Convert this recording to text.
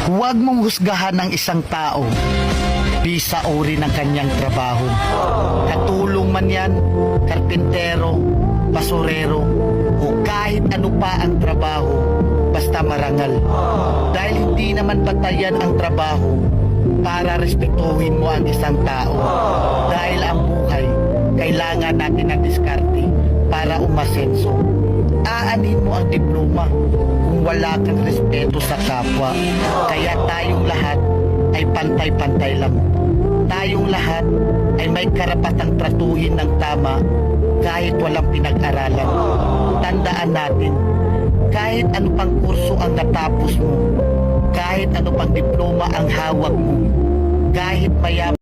Huwag mong husgahan ng isang tao di sa uri ng kanyang trabaho. Katulong man yan, karpintero, basurero, o kahit ano pa ang trabaho, basta marangal. Dahil hindi naman batayan ang trabaho para respetuhin mo ang isang tao. Dahil ang buhay, kailangan natin ng diskarte para umasenso. Aanin mo ang diploma kung wala kang respeto sa kapwa. Kaya tayong lahat ay pantay-pantay lang. Tayong lahat ay may karapatang tratuhin ng tama kahit walang pinag-aralan. Tandaan natin, kahit ano pang kurso ang natapos mo, kahit ano pang diploma ang hawak mo, kahit mayaman